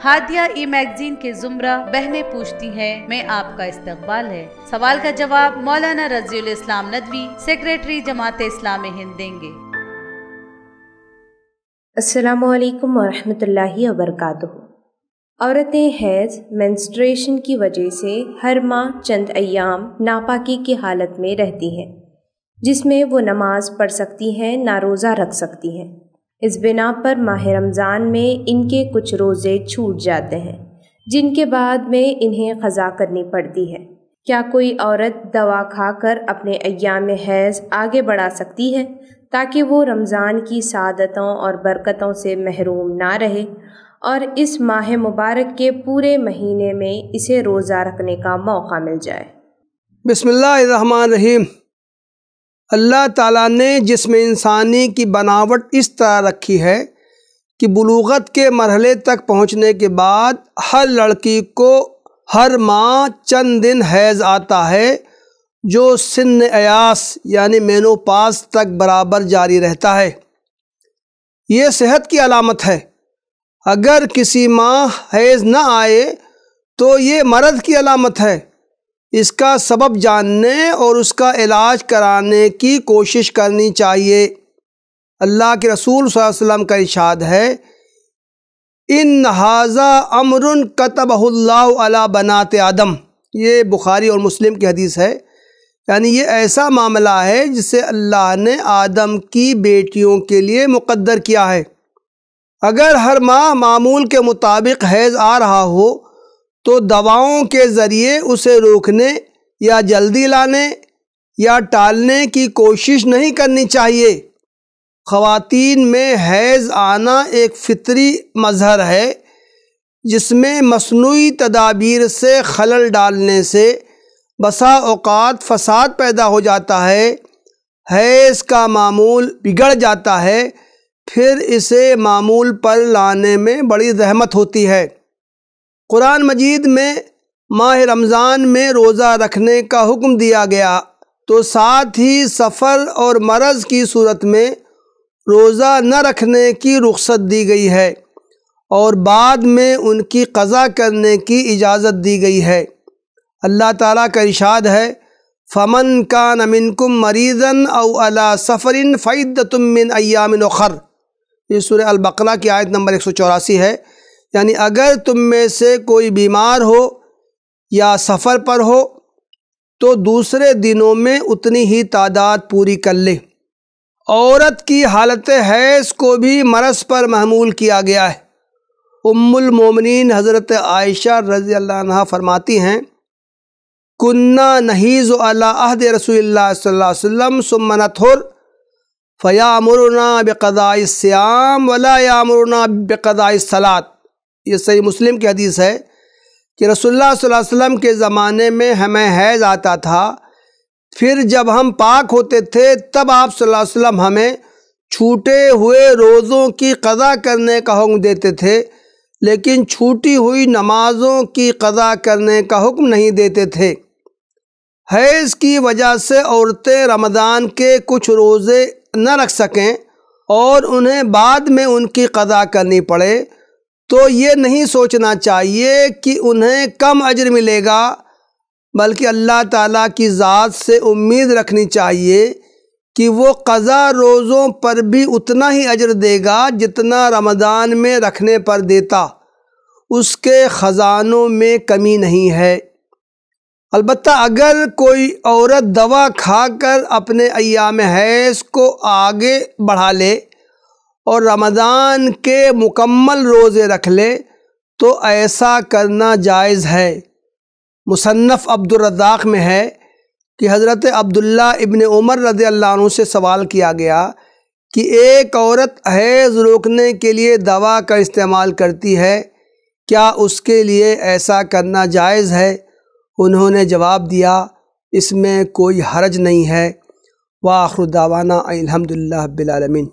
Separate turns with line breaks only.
ہادیہ ای magazine کے زمرہ بہنیں پوچھتی ہیں میں آپ کا استقبال ہے۔ سوال کا جواب مولانا رضی الاسلام ندوی، سیکریٹری جماعت اسلامی ہند دیں گے۔
السلام علیکم ورحمۃ اللہ وبرکاتہ۔ عورتیں حیض مینسٹریشن کی وجہ سے ہر ماہ چند ایام ناپاکی کی حالت میں رہتی ہیں، جس میں وہ نماز پڑھ سکتی ہیں، نہ روزہ رکھ سکتی ہیں۔ اس بنا پر ماہ رمضان میں ان کے کچھ روزے چھوٹ جاتے ہیں، جن کے بعد میں انہیں قضا کرنی پڑتی ہے۔ کیا کوئی عورت دوا کھا کر اپنے ایام حیض آگے بڑھا سکتی ہے تاکہ وہ رمضان کی سعادتوں اور برکتوں سے محروم نہ رہے اور اس ماہ مبارک کے پورے مہینے میں اسے روزہ رکھنے کا موقع مل جائے؟
بسم اللہ الرحمن الرحیم۔ اللہ تعالیٰ نے جسم انسانی کی بناوٹ اس طرح رکھی ہے کہ بلوغت کے مرحلے تک پہنچنے کے بعد ہر لڑکی کو ہر ماہ چند دن حیض آتا ہے، جو سن ایاس یعنی مینوپاز تک برابر جاری رہتا ہے۔ یہ صحت کی علامت ہے۔ اگر کسی ماہ حیض نہ آئے تو یہ مرض کی علامت ہے۔ اس کا سبب جاننے اور اس کا علاج کرانے کی کوشش کرنی چاہیے۔ اللہ کے رسول صلی اللہ علیہ وسلم کا ارشاد ہے، ان ھذا امر کتبہ اللہ علی بنات آدم۔ یہ بخاری اور مسلم کی حدیث ہے، یعنی یہ ایسا معاملہ ہے جسے اللہ نے آدم کی بیٹیوں کے لیے مقدر کیا ہے۔ اگر ہر ماہ معمول کے مطابق حیض آ رہا ہو تو دواؤں کے ذریعے اسے روکنے یا جلدی لانے یا ٹالنے کی کوشش نہیں کرنی چاہیے۔ خواتین میں حیض آنا ایک فطری مظہر ہے، جس میں مصنوعی تدابیر سے خلل ڈالنے سے بسا اوقات فساد پیدا ہو جاتا ہے۔ حیض کا معمول بگڑ جاتا ہے، پھر اسے معمول پر لانے میں بڑی زحمت ہوتی ہے۔ قرآن مجید میں ماہ رمضان میں روزہ رکھنے کا حکم دیا گیا تو ساتھ ہی سفر اور مرض کی صورت میں روزہ نہ رکھنے کی رخصت دی گئی ہے اور بعد میں ان کی قضا کرنے کی اجازت دی گئی ہے۔ اللہ تعالیٰ کا ارشاد ہے، فَمَنْ كَانَ مِنْكُمْ مَرِيضًا أَوْ عَلَى سَفَرٍ فَعِدَّةٌ مِّنْ أَيَّامٍ أُخَرَ۔ یہ سورہ البقرہ کی آیت نمبر 184 ہے، یعنی اگر تم میں سے کوئی بیمار ہو یا سفر پر ہو تو دوسرے دنوں میں اتنی ہی تعداد پوری کر لے۔ عورت کی حالت حیض کو بھی مرض پر محمول کیا گیا ہے۔ ام المومنین حضرت عائشہ رضی اللہ عنہا فرماتی ہیں، کنّا نحیض علی عہد رسول اللہ صلی اللہ علیہ وسلم ثم نطہر فیامرنا بقضاء الصیام ولا یامرنا بقضاء الصلاۃ۔ یہ صحیح مسلم کی حدیث ہے کہ رسول اللہ صلی اللہ علیہ وسلم کے زمانے میں ہمیں حیض آتا تھا، پھر جب ہم پاک ہوتے تھے تب آپ صلی اللہ علیہ وسلم ہمیں چھوٹے ہوئے روزوں کی قضا کرنے کا حکم دیتے تھے، لیکن چھوٹی ہوئی نمازوں کی قضا کرنے کا حکم نہیں دیتے تھے۔ حیض کی وجہ سے عورتیں رمضان کے کچھ روزے نہ رکھ سکیں اور انہیں بعد میں ان کی قضا کرنی پڑے تو یہ نہیں سوچنا چاہیے کہ انہیں کم اجر ملے گا، بلکہ اللہ تعالیٰ کی ذات سے امید رکھنی چاہیے کہ وہ قضا روزوں پر بھی اتنا ہی اجر دے گا جتنا رمضان میں رکھنے پر دیتا۔ اس کے خزانوں میں کمی نہیں ہے۔ البتہ اگر کوئی عورت دوا کھا کر اپنے ایام حیض کو آگے بڑھا لے اور رمضان کے مکمل روزے رکھ لے تو ایسا کرنا جائز ہے۔ مصنف عبد الرزاق میں ہے کہ حضرت عبداللہ ابن عمر رضی اللہ عنہ سے سوال کیا گیا کہ ایک عورت حیض روکنے کے لیے دوا کا استعمال کرتی ہے، کیا اس کے لیے ایسا کرنا جائز ہے؟ انہوں نے جواب دیا، اس میں کوئی حرج نہیں ہے۔ وآخر دعوانا الحمدللہ رب العالمین۔